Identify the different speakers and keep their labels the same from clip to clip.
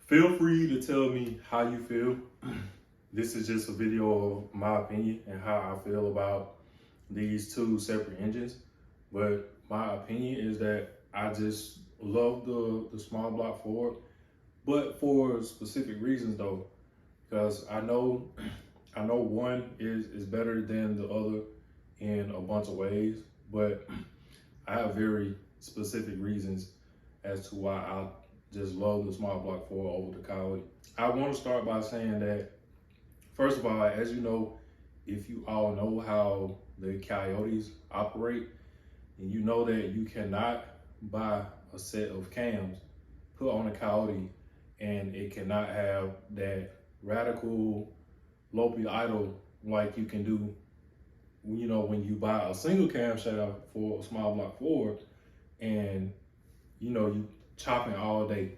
Speaker 1: Feel free to tell me how you feel. This is just a video of my opinion and how I feel about these two separate engines. But my opinion is that I just love the small block Ford, but for specific reasons though, because I know one is better than the other in a bunch of ways, but I have very specific reasons as to why I just love the small block Ford over the Coyote. I want to start by saying that, first of all, as you know, if you all know how the Coyotes operate, and you know that you cannot buy a set of cams, put on a Coyote, and it cannot have that radical lopey idle like you can do, you know, when you buy a single camshaft for a small block Ford, and you know you chopping all day.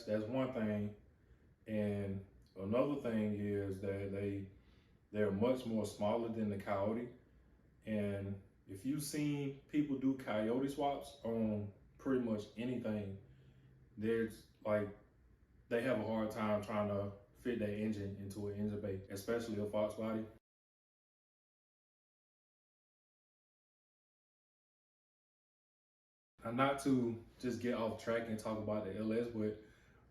Speaker 1: That's one thing, and another thing is that they're much more smaller than the Coyote. And if you've seen people do Coyote swaps on pretty much anything, there's like they have a hard time trying to fit that engine into an engine bay, especially a Fox body. And not to just get off track and talk about the LS, but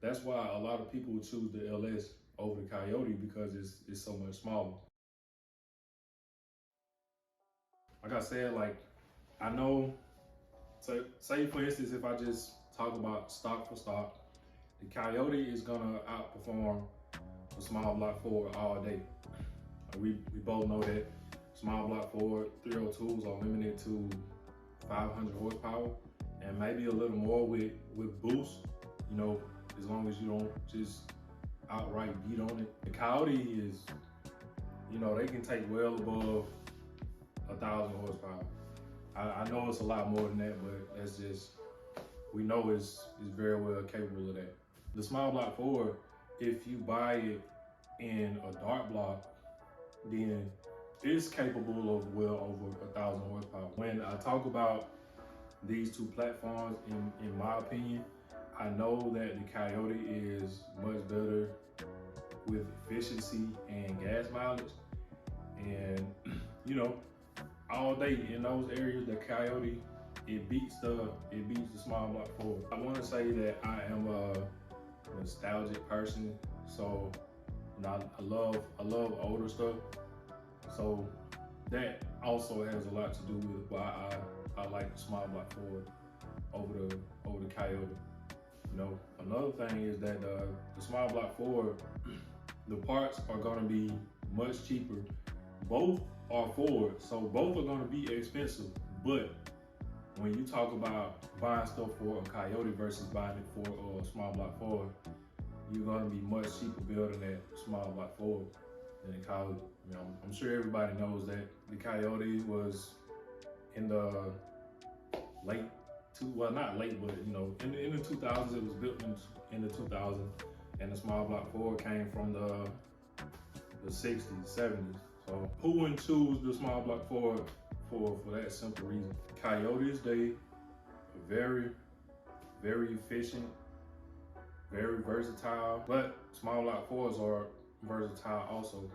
Speaker 1: that's why a lot of people choose the LS over the Coyote because it's so much smaller. Like I said, like I know, so say for instance, if I just talk about stock for stock, the Coyote is gonna outperform a small block Ford all day. We both know that small block Ford 302s are limited to 500 horsepower and maybe a little more with boost, you know, as long as you don't just outright beat on it. The Coyote is, you know, they can take well above 1,000 horsepower. I know it's a lot more than that, but that's just, we know it's very well capable of that. The small block Ford, if you buy it in a dark block, then it's capable of well over 1,000 horsepower. When I talk about these two platforms, in my opinion, I know that the Coyote is much better with efficiency and gas mileage. And, you know, all day in those areas, the Coyote, it beats the small block Ford. I want to say that I am a nostalgic person, so you know, I love older stuff. So that also has a lot to do with why I like the small block Ford over the Coyote. You know, another thing is that the small block Ford, the parts are going to be much cheaper. Both are Ford, so both are going to be expensive. But when you talk about buying stuff for a Coyote versus buying it for a small block Ford, you're going to be much cheaper building that small block Ford than the Coyote. You know, I'm sure everybody knows that the Coyote was in the not late, but you know, in the 2000s, it was built in the 2000s, and the small block Ford came from the 60s, 70s. So who wouldn't choose the small block Ford for that simple reason? Coyotes, they are very, very efficient, very versatile, but small block Fords are versatile also.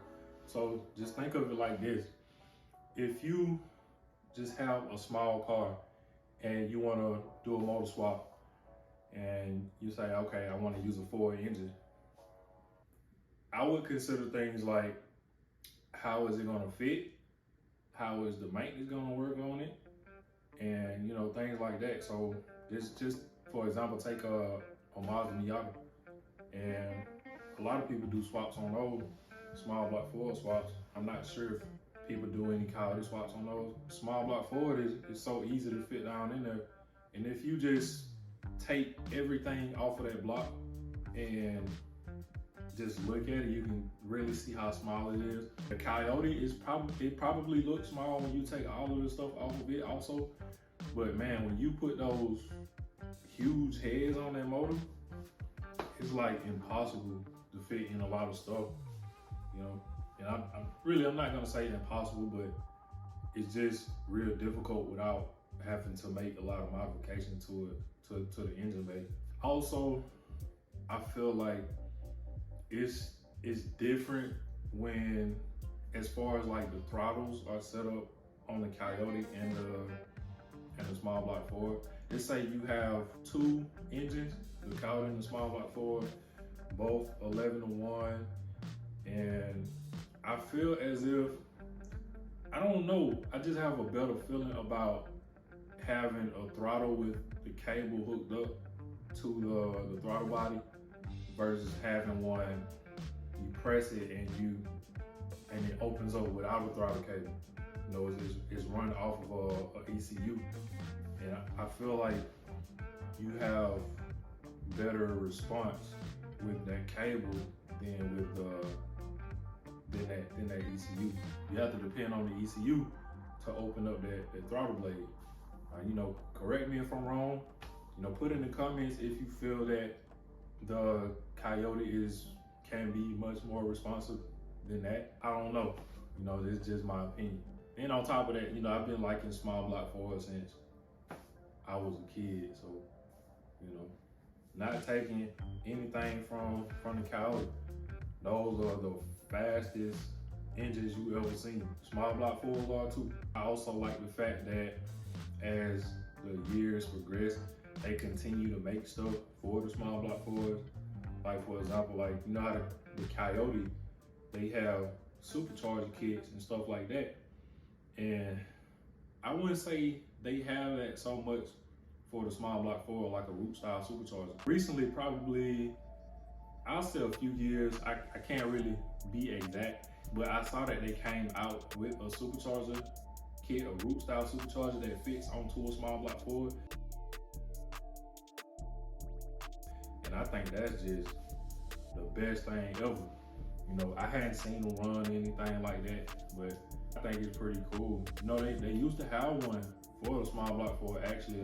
Speaker 1: So just think of it like this. If you just have a small car and you want to do a motor swap and you say, okay, I want to use a Ford engine, I would consider things like, how is it going to fit? How is the maintenance going to work on it? And you know, things like that. So just for example, take a Mazda Miata. And a lot of people do swaps on those small block Ford swaps. I'm not sure if people do any Coyote swaps on those. Small block Ford is so easy to fit down in there. And if you just take everything off of that block and just look at it, you can really see how small it is. The Coyote it probably looks small when you take all of the stuff off of it also. But man, when you put those huge heads on that motor, it's like impossible to fit in a lot of stuff, you know. And I'm not gonna say impossible, but it's just real difficult without having to make a lot of modifications to the engine bay. Also, I feel like it's different when, as far as like the throttles are set up on the Coyote and the small block Ford. Let's say you have two engines, the Coyote and the small block Ford, both 11-to-1, and I feel as if, I don't know, I just have a better feeling about having a throttle with the cable hooked up to the throttle body versus having one, you press it and it opens up without a throttle cable. You know, it's run off of a ECU. And I feel like you have better response with that cable than with than that ECU. You have to depend on the ECU to open up that throttle blade. You know, correct me if I'm wrong. You know, put in the comments if you feel that the Coyote can be much more responsive than that. I don't know. You know, this is just my opinion. And on top of that, you know, I've been liking small block Ford since I was a kid. So, you know, not taking anything from the Coyote. Those are the fastest engines you ever seen. Small block Fords are too. I also like the fact that as the years progress, they continue to make stuff for the small block Fords. Like for example, like you know how the Coyote, they have supercharger kits and stuff like that. And I wouldn't say they have that so much for the small block Ford, like a root style supercharger. Recently, probably, I'll say a few years, I can't really be exact, but I saw that they came out with a supercharger kit, a root style supercharger that fits onto a small block Ford. And I think that's just the best thing ever. You know, I hadn't seen them run anything like that, but I think it's pretty cool. You know, they used to have one for the small block Ford, actually,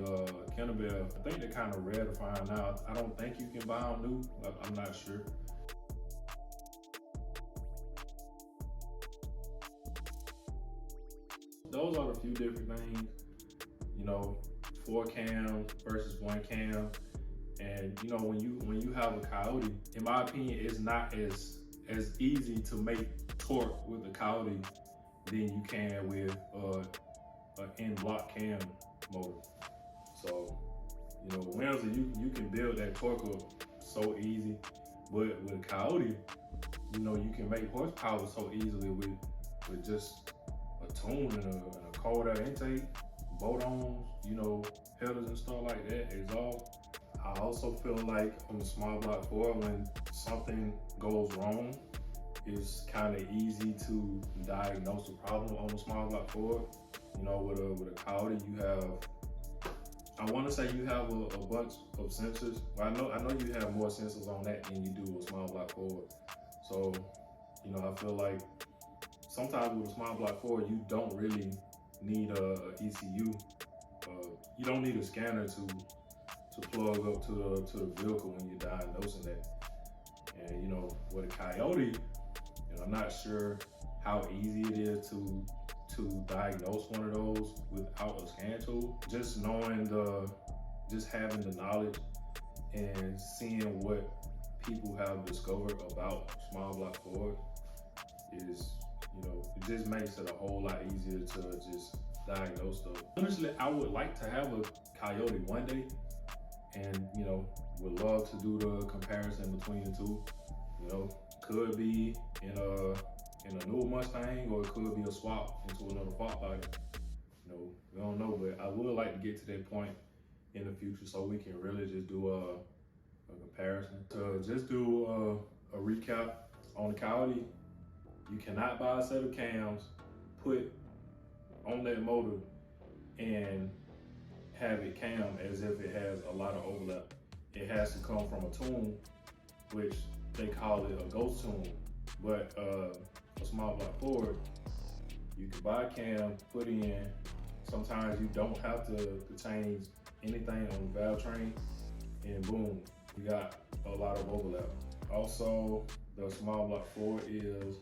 Speaker 1: Kennebell. I think they're kind of rare to find now. I don't think you can buy them new, I'm not sure. Those are the few different things, you know, 4 cam versus 1 cam. And you know, when you have a Coyote, in my opinion, it's not as easy to make torque with the Coyote than you can with an in-block cam motor. So, you know, Windsor, you can build that torque up so easy, but with a Coyote, you know, you can make horsepower so easily with just a tune and a cold air intake, bolt-ons, you know, headers and stuff like that, exhaust. I also feel like on the small block Ford, when something goes wrong, it's kind of easy to diagnose the problem on the small block Ford. You know, with a Coyote, you have, I want to say you have a bunch of sensors. Well, I know you have more sensors on that than you do with a small block Ford. So, you know, I feel like sometimes with a small block Ford, you don't really need a ECU. You don't need a scanner to plug up to the vehicle when you're diagnosing that. And you know, with a Coyote, you know, I'm not sure how easy it is to diagnose one of those without a scan tool. Just knowing just having the knowledge and seeing what people have discovered about small block Ford is, you know, it just makes it a whole lot easier to just diagnose stuff. Honestly, I would like to have a Coyote one day, and you know, would love to do the comparison between the two. You know, could be in a new Mustang, or it could be a swap into another fault body. You know, we don't know, but I would like to get to that point in the future so we can really just do a a comparison. To just do a recap on the Coyote, you cannot buy a set of cams, put on that motor, and have it cam as if it has a lot of overlap. It has to come from a tune, which they call it a ghost tune. But a small block Ford, you can buy a cam, put in. Sometimes you don't have to change anything on the valve train, and boom, you got a lot of overlap. Also, the small block Ford is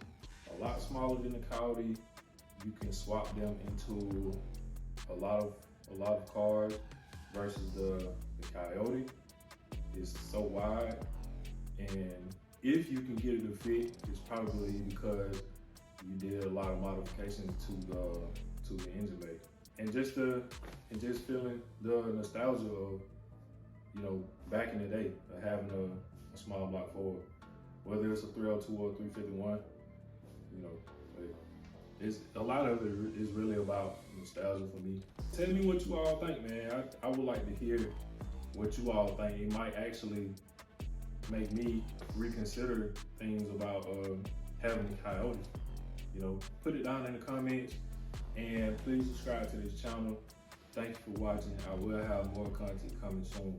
Speaker 1: a lot smaller than the Coyote. You can swap them into a lot of cars versus the Coyote. It's so wide, and if you can get it to fit, it's probably because you did a lot of modifications to the engine bay. And just feeling the nostalgia of, you know, back in the day of having a small block Ford, whether it's a 302 or a 351, you know, it's a lot of it is really about nostalgia for me. Tell me what you all think, man. I would like to hear what you all think. It might actually make me reconsider things about having a Coyote. You know, put it down in the comments, and please subscribe to this channel. Thank you for watching. I will have more content coming soon.